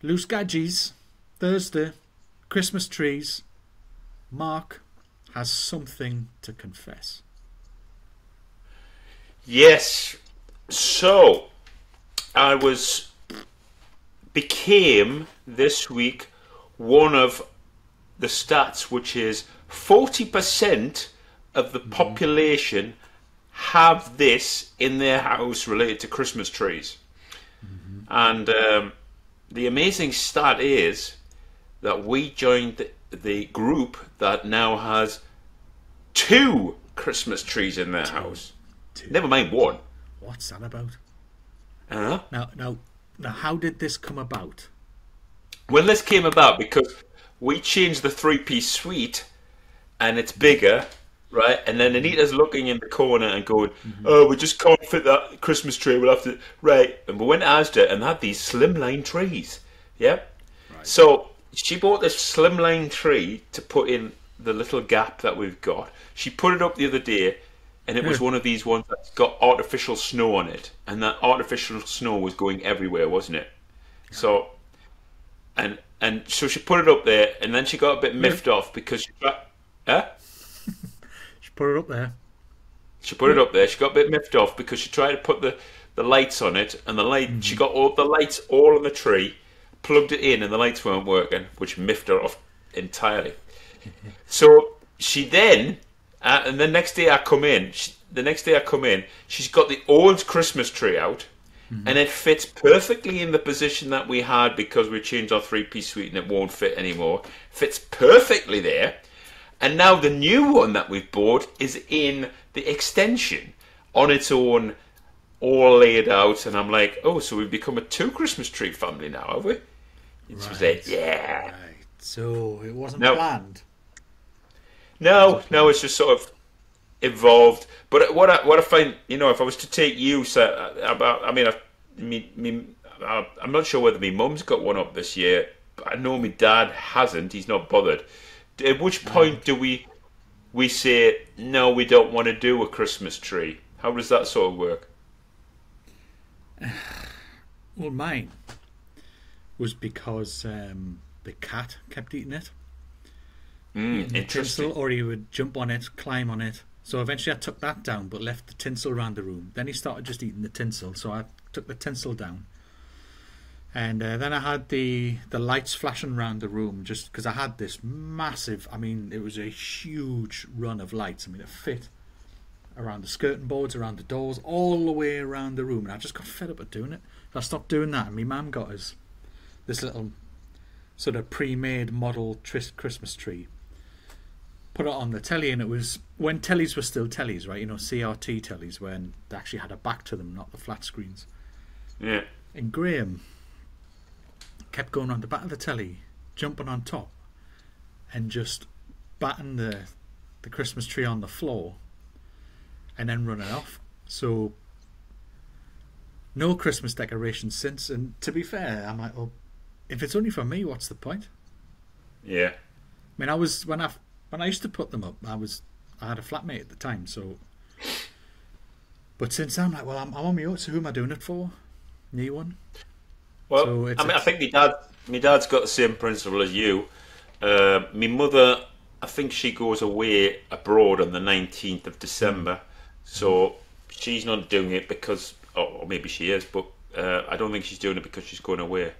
Loose gadgies, Thursday, Christmas trees. Mark has something to confess. Yes. So I became this week one of the stats, which is 40% of the population have this in their house related to Christmas trees. And the amazing stat is that we joined the group that now has two Christmas trees in their house. Two. Never mind one. What's that about? Huh? Now, how did this come about? Well, this came about because we changed the three-piece suite and it's bigger, right? And then Anita's looking in the corner and going, "Oh, we just can't fit that Christmas tree. We'll have to..." Right. And we went to Asda and had these slimline trees. Yeah? Right. So she bought this slimline tree to put in the little gap that we've got. She put it up the other day and it was one of these ones that's got artificial snow on it. And that artificial snow was going everywhere, wasn't it? So... And so she put it up there, and then she got a bit miffed off because she She put it up there. She put it up there. She got a bit miffed off because she tried to put the lights on it, and she got all the lights all on the tree, plugged it in, and the lights weren't working, which miffed her off entirely. So she then, and the next day I come in, she's got the old Christmas tree out. And it fits perfectly in the position that we had because we changed our three-piece suite and it won't fit anymore. Fits perfectly there. And now the new one that we've bought is in the extension on its own, all laid out. And I'm like, oh, so we've become a two Christmas tree family now, have we? And she was like, yeah. Right. So it wasn't No. planned. No, it's just sort of evolved. But what I find, if I was to take you, I'm not sure whether my mum's got one up this year, but I know my dad hasn't. He's not bothered. At which point do we say no? We don't want to do a Christmas tree. How does that sort of work? Well, mine was because the cat kept eating it. Eating the Interesting. tinsel, or he would jump on it, climb on it. So eventually I took that down, but left the tinsel around the room. Then he started just eating the tinsel, so I took the tinsel down. And then I had the lights flashing around the room, just because I had this massive, it was a huge run of lights. It fit around the skirting boards, around the doors, all the way around the room. And I just got fed up of doing it. So I stopped doing that, and my mum got us this little sort of pre-made model Christmas tree. Put it on the telly, and it was when tellies were still tellies, right? CRT tellies, when they actually had a back to them, not the flat screens. Yeah. And Graham kept going on the back of the telly, jumping on top, and just batting the Christmas tree on the floor, and then running off. So no Christmas decorations since. And to be fair, I'm like, well, if it's only for me, what's the point? Yeah. I was when I used to put them up, I had a flatmate at the time, so. But since I'm like, well, I'm on my own, so who am I doing it for? New one. Well, So I think my dad's got the same principle as you. My mother, I think she goes away abroad on the 19th of December, so she's not doing it because, or maybe she is, but I don't think she's doing it because she's going away.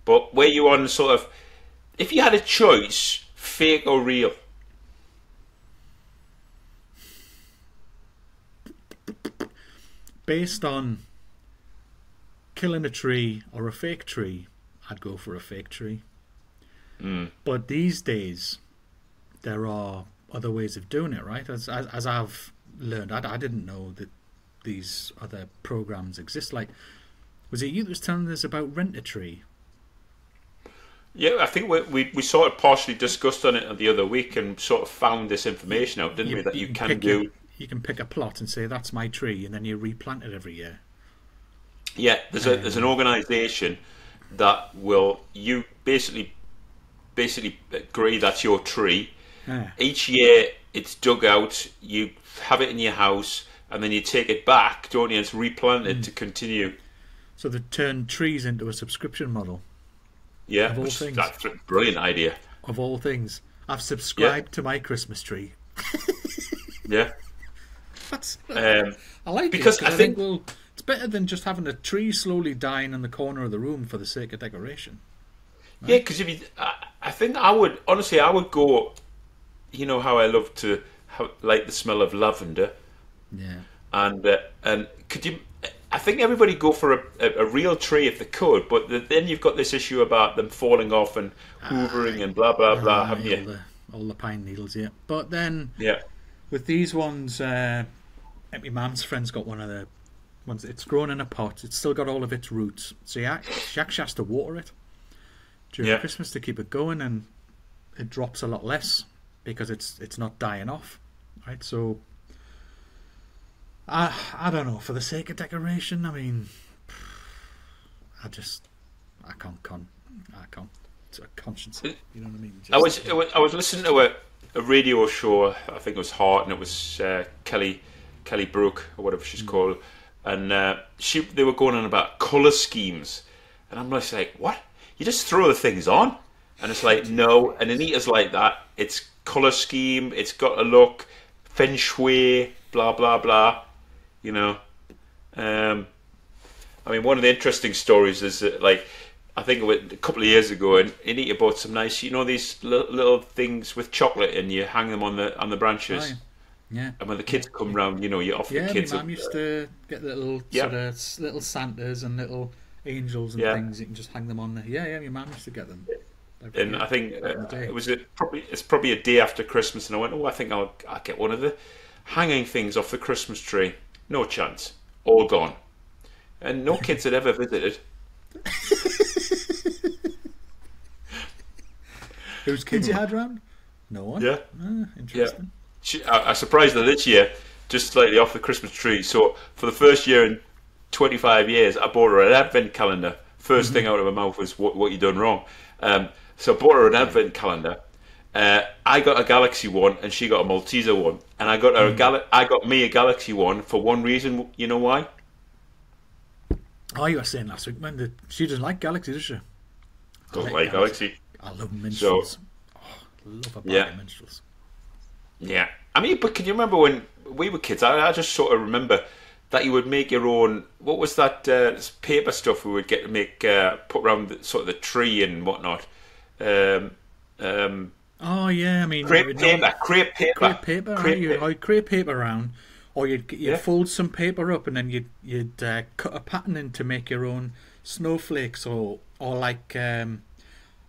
But were you on sort of, if you had a choice, fake or real? Based on killing a tree or a fake tree, I'd go for a fake tree. But these days, there are other ways of doing it, right? As I've learned, I didn't know that these other programs exist. Like, was it you that was telling us about Rent a Tree? Yeah, I think we sort of partially discussed on it the other week and sort of found this information out, didn't we? That you can do. You can pick a plot and say that's my tree, and then you replant it every year. Yeah, there's an organisation that you basically agree that's your tree. Each year it's dug out, you have it in your house, and then you take it back, don't you? And it's replanted to continue. So they turn trees into a subscription model. Yeah, Of all which, things. that's a brilliant idea. Of all things. I've Yeah, subscribed to my Christmas tree. yeah. That's, Um, I like it because because I I think, think, well, it's better than just having a tree slowly dying in the corner of the room for the sake of decoration, yeah, right? because if you, I think I would honestly, I would go. You know how I love to like the smell of lavender, Yeah. and could you? I think everybody go for a real tree if they could, but then you've got this issue about them falling off and hoovering Aye. and blah blah blah, haven't Aye, you? all the pine needles, yeah. But then Yeah, with these ones, my mum's friend's got one of the ones. It's grown in a pot. It's still got all of its roots. So she actually has to water it during yeah. Christmas to keep it going, and it drops a lot less because it's not dying off, right? So I don't know. For the sake of decoration, I mean, I just I can't. It's a conscience, you know what I mean? I was listening to a radio show. I think it was Heart, and it was Kelly Brook or whatever she's called, and they were going on about color schemes, and I'm just like, what? You just throw the things on, and it's like no, and Anita's like that. It's color scheme. It's got a look, feng shui, blah blah blah. You know, um, I mean, one of the interesting stories is that, like, I think it was a couple of years ago, and Anita bought some nice, these little things with chocolate, and you hang them on the Oh, branches. yeah. Yeah. And when the kids come round, you offer the Yeah, my kids mum used to get little yeah, sort of little Santas and little angels and yeah. things. You can just hang them on there. Yeah, my mum used to get them every And year I think back in the day. it's probably a day after Christmas, and I went, oh, I think I'll get one of the hanging things off the Christmas tree. No chance, all gone, and no kids had ever visited. Whose kids you had round? No one. Yeah, Ah, yeah. interesting. I surprised her this year, just slightly off the Christmas tree. So for the first year in 25 years, I bought her an advent calendar. First thing out of her mouth was, "What you done wrong?" So I bought her an advent calendar. I got a Galaxy one, and she got a Malteser one. And I got I got me a Galaxy one for one reason. You know why? Oh, you were saying last week, man, that she doesn't like Galaxy, does she? I Don't like Galaxy. I love So minstrels. Love a bag yeah, of minstrels. yeah. I mean, but can you remember when we were kids? I just sort of remember that you would make your own. What was that paper stuff we would get to make put around sort of the tree and whatnot? Um, um, Oh yeah, I mean, crepe paper, crepe paper, crepe paper. Right? crepe You'd paper. crepe paper around, or you'd Yeah. fold some paper up, and then you'd cut a pattern in to make your own snowflakes, or like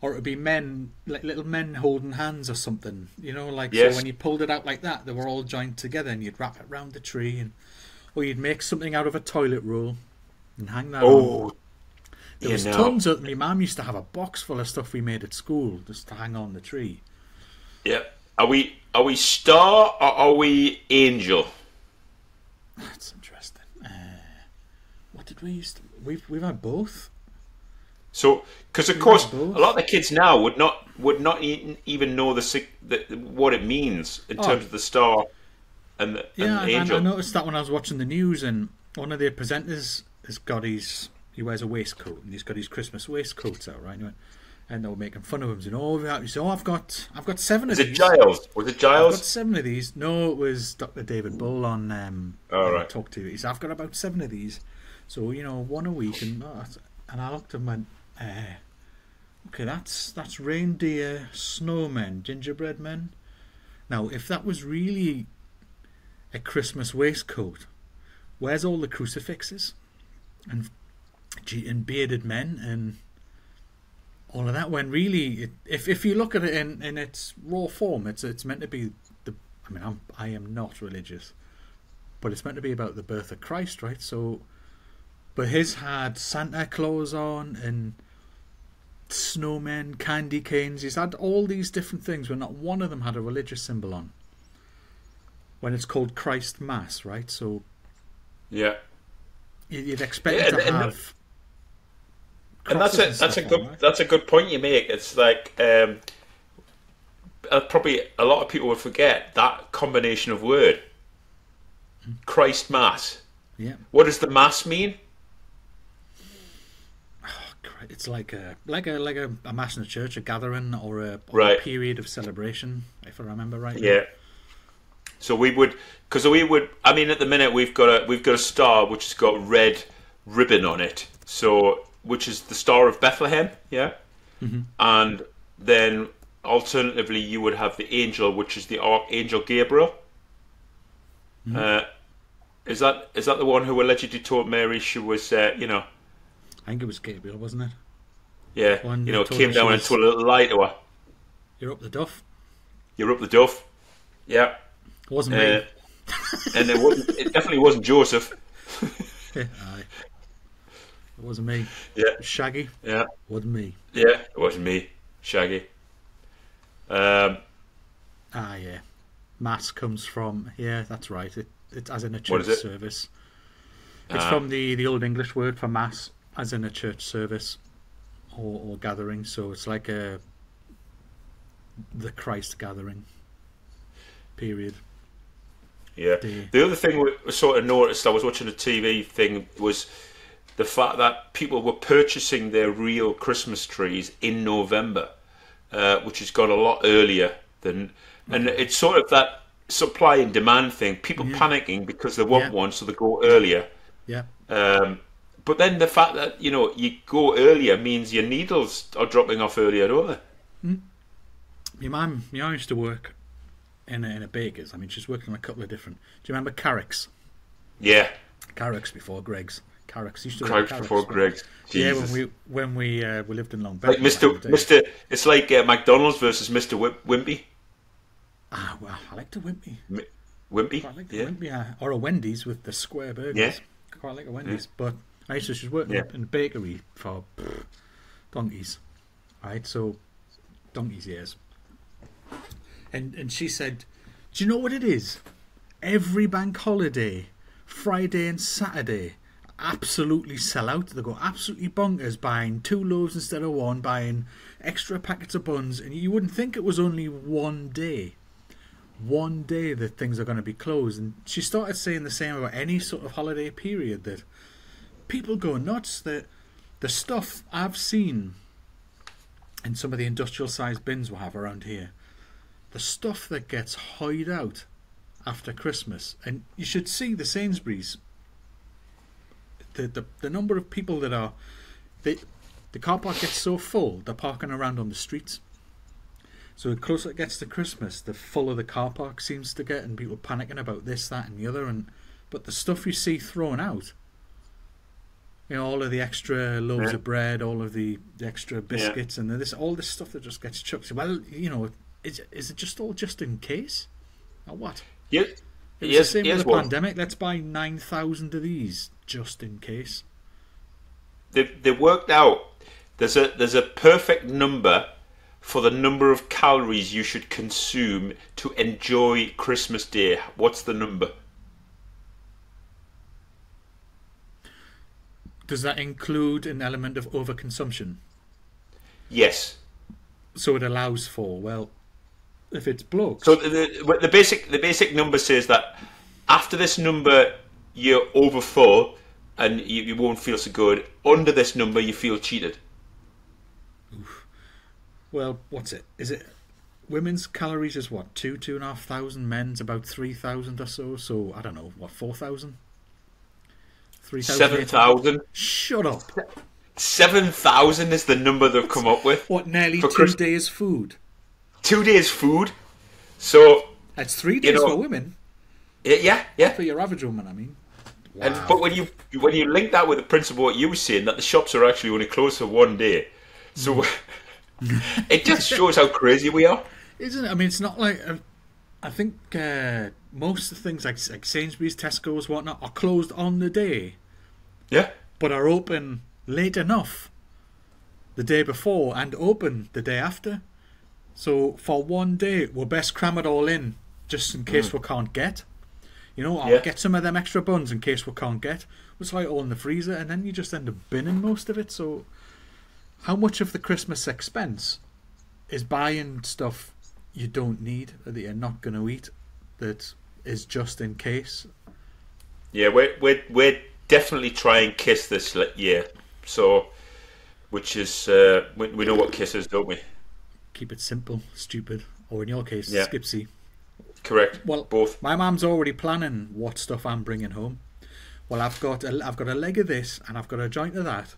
or it'd be men, like little men holding hands or something. Like, so Yes. when you pulled it out like that, they were all joined together, and you'd wrap it round the tree, or you'd make something out of a toilet roll and hang that on. Oh, There you was know. tons of. My mum used to have a box full of stuff we made at school just to hang on the tree. Yeah. Are we star or are we angel? That's interesting. What did we used to? We've had both. So, because of We've course, had a both. lot of the kids now would not even know what it means in Oh, terms of the star and yeah, the I angel. noticed that when I was watching the news, and one of the presenters has got he wears a waistcoat, and he's got his Christmas waistcoats out, right? And they were making fun of him, saying, "Oh, he said, I've got 7 of Was it these. Giles? Was it I've got Giles? 7 of these." No, it was Dr. David Bull on All right. Talk TV. He said, "I've got about 7 of these, so one a week." And I looked at him and went, "Okay, that's reindeer, snowmen, gingerbread men." Now, if that was really a Christmas waistcoat, where's all the crucifixes and bearded men and all of that? When really, if you look at it in its raw form, it's meant to be the. I mean, I am not religious, but it's meant to be about the birth of Christ, right? So, but his had Santa Claus on and snowmen, candy canes. He's had all these different things, but not one of them had a religious symbol on. When it's called Christ Mass, right? So Yeah. you'd expect Yeah, it to have and that's crosses and That's a stuff on, good right? that's a good point you make. It's like probably a lot of people would forget that combination of word, Christ Mass. Yeah. What does the Mass mean? It's like a mass in a church, a gathering, or a Right. period of celebration, if I remember rightly. Yeah. So we would, because we would. I mean, at the minute we've got a star which has got red ribbon on it. So which is the Star of Bethlehem. Yeah. And then alternatively, you would have the angel, which is the Archangel Gabriel. Is that the one who allegedly told Mary she was, I think it was Gabriel, wasn't it? yeah, One who told came her down she and was- told a little lie to her. You're up the duff. You're up the duff. Yeah. It wasn't me. And it definitely wasn't Joseph. Aye. It wasn't me. Yeah. Shaggy. Yeah. Wasn't me. Yeah. It wasn't me. Shaggy. Yeah. Mass comes from, yeah, that's right. It's as in a What church is it? service. It's from the Old English word for mass, as in a church service or gathering. So it's like the Christ gathering period. Yeah. Day. The other thing we sort of noticed, I was watching a TV thing, was the fact that people were purchasing their real Christmas trees in November, which has gone a lot earlier than, and it's sort of that supply and demand thing. People panicking because they want one, so they go earlier. Yeah. But then the fact that you go earlier means your needles are dropping off earlier, don't they? My mum used to work in a baker's. I mean, she's worked on a couple of different. Do you remember Carrick's? Yeah. Carrick's before Greg's. Carrick's used to work Crowds at before Greg's. Yeah, Jesus. when we lived in Long Like Mr. It's like McDonald's versus Mr. Wimpy. Ah, well, I like the Wimpy. Wimpy. Quite like the Wimpy, or a Wendy's with the square burgers. Yeah. Quite like a Wendy's, but she's working in a bakery for donkeys, right? So donkeys years, and she said, "Do you know what it is? Every bank holiday, Friday and Saturday, absolutely sell out. They go absolutely bonkers, buying 2 loaves instead of 1, buying extra packets of buns, and you wouldn't think it was only one day." One day that things are going to be closed. And she started saying the same about any sort of holiday period, that people go nuts. That the stuff I've seen in some of the industrial sized bins we have around here, the stuff that gets hoyed out after Christmas, and you should see the Sainsbury's, the number of people that are, the car park gets so full, they're parking around on the streets. So the closer it gets to Christmas, the fuller the car park seems to get, and people panicking about this, that, and the other. But the stuff you see thrown out, all of the extra loaves of bread, all of the extra biscuits, and all this stuff that just gets chucked. Well, is it just all just in case, or what? Yeah. It was the same with the pandemic. Let's buy 9,000 of these just in case. They worked out. There's a perfect number for the number of calories you should consume to enjoy Christmas Day. What's the number? Does that include an element of overconsumption? Yes. So it allows for, well, if it's blokes. So the basic number says that after this number you're over full and you won't feel so good. Under this number you feel cheated. Well, what's it? Is it women's calories is what, 2,500? Men's about 3,000 or so. So I don't know, what, 4,000? 7,000. Shut up. 7,000 is the number they've come up with. What, nearly 2 days food? 2 days food. So that's 3 days for women. Yeah. For your average woman, I mean. Wow. But when you link that with the principle what you were saying, that the shops are actually only closed for 1 day, so it just shows how crazy we are, isn't it? I mean, it's not like I think most of the things like Sainsbury's, Tesco's, whatnot are closed on the day, but are open late enough the day before and open the day after. So for 1 day, we'll best cram it all in just in case we can't get. I'll get some of them extra buns in case we can't get. We'll slide it all in the freezer, and then you just end up binning most of it. So how much of the Christmas expense is buying stuff you don't need, or that you're not going to eat, that is just in case? Yeah, we're definitely trying kiss this year. So which is we know what Kiss is, don't we? Keep it simple, stupid, or in your case, Yeah. Skipsy. Correct. Well, Both. my mum's already planning what stuff I'm bringing home. Well, I've got a leg of this, and I've got a joint of that.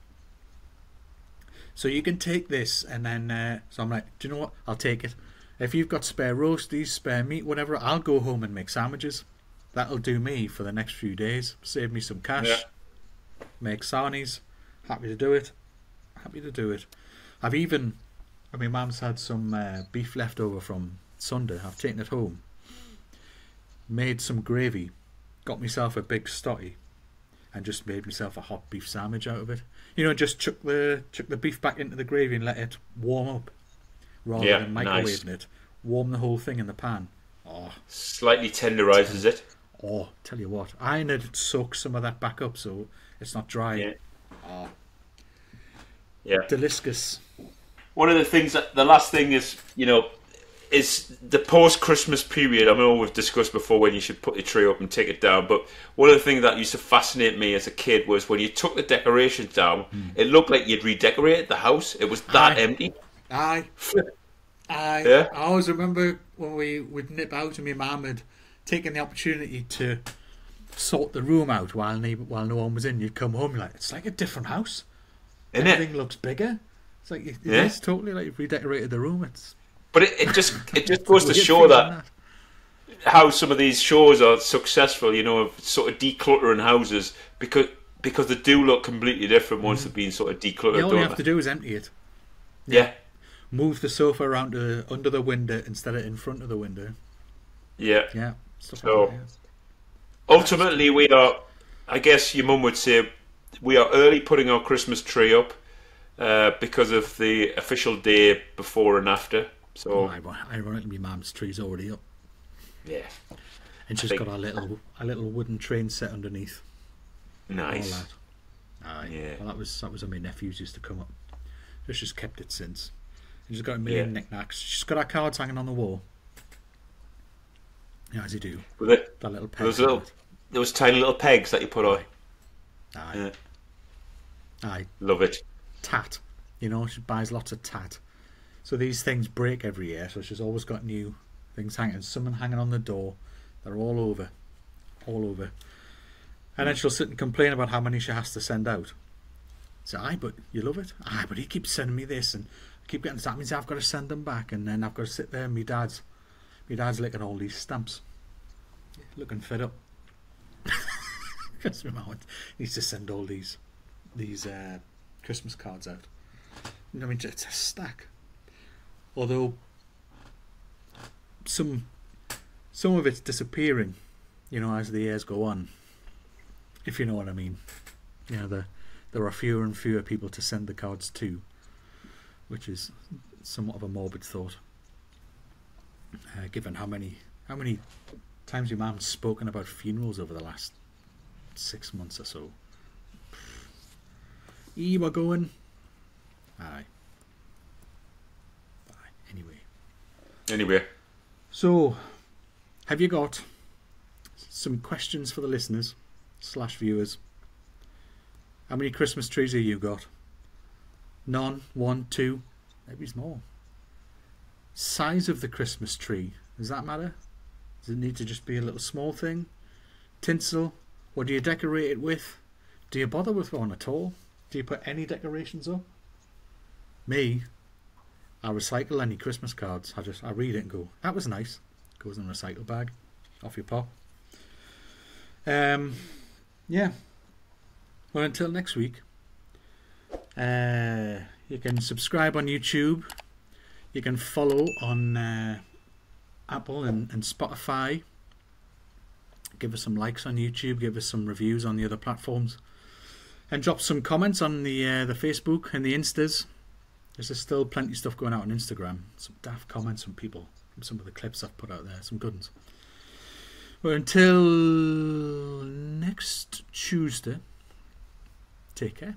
So you can take this, and then so I'm like, do you know what? I'll take it. If you've got spare roasties, spare meat, whatever, I'll go home and make sandwiches. That'll do me for the next few days. Save me some cash. Yeah. Make sarnies. Happy to do it. Happy to do it. I mean, mum's had some beef left over from Sunday. I've taken it home. Made some gravy. Got myself a big stotty. And just made myself a hot beef sandwich out of it. You know, just chuck the beef back into the gravy and let it warm up. Rather than microwaving it. Warm the whole thing in the pan. Oh. Slightly tenderises it. Oh, tell you what. I need to soak some of that back up so it's not dry. Yeah. Oh. Yeah. Delicious. One of the things the last thing is, is the post-Christmas period. I know we've discussed before when you should put your tree up and take it down, but one of the things that used to fascinate me as a kid was when you took the decorations down, it looked like you'd redecorated the house. It was that empty. Aye. Yeah. I always remember when we would nip out and my mum had taken the opportunity to sort the room out while no one was in. You'd come home, you're like, it's like a different house. Isn't Everything it? looks bigger. It's like it is totally like you've redecorated the room. But it just goes to show that how some of these shows are successful, of sort of decluttering houses because they do look completely different once they've been sort of decluttered. All you have to do is empty it. Yeah. Move the sofa around to under the window instead of in front of the window. Yeah. Yeah. Stuff So like that. ultimately, we are. I guess your mum would say we are early putting our Christmas tree up because of the official day before and after. So ironically, my mum's tree's already up. Yeah. And she's got a little wooden train set underneath. Nice. All that. Aye. Yeah. Well, that was when my nephews used to come up. She's kept it since. And she's got a million knickknacks. She's got our cards hanging on the wall. Yeah, as you do. With it, that little peg. Those tiny little pegs that you put on. Aye. Yeah. Aye. Love it. Tat. She buys lots of tat. So these things break every year. So she's always got new things hanging. Some hanging on the door. They're all over. All over. And then she'll sit and complain about how many she has to send out. So, aye, but you love it? Aye, but he keeps sending me this, and I keep getting that means I've got to send them back, and then I've got to sit there and my dad's licking all these stamps. Looking fed up. Because my mum needs to send all these Christmas cards out. I mean, it's a stack. Although some of it's disappearing, as the years go on. If you know what I mean. There are fewer and fewer people to send the cards to, which is somewhat of a morbid thought. Given how many times your mum's spoken about funerals over the last 6 months or so. We're going. Aye. Anyway. So, have you got some questions for the listeners / viewers? How many Christmas trees have you got? None? 1, 2? Maybe it's more. Size of the Christmas tree. Does that matter? Does it need to just be a little small thing? Tinsel? What do you decorate it with? Do you bother with one at all? Do you put any decorations up? Me, I recycle any Christmas cards. I read it and go, that was nice. Goes in a recycle bag. Off you pop. Yeah. Well, until next week, you can subscribe on YouTube. You can follow on Apple and Spotify. Give us some likes on YouTube. Give us some reviews on the other platforms. And drop some comments on the Facebook and the Instas. There's still plenty of stuff going out on Instagram. Some daft comments from people. From some of the clips I've put out there. Some good ones. Well, until next Tuesday. Take care.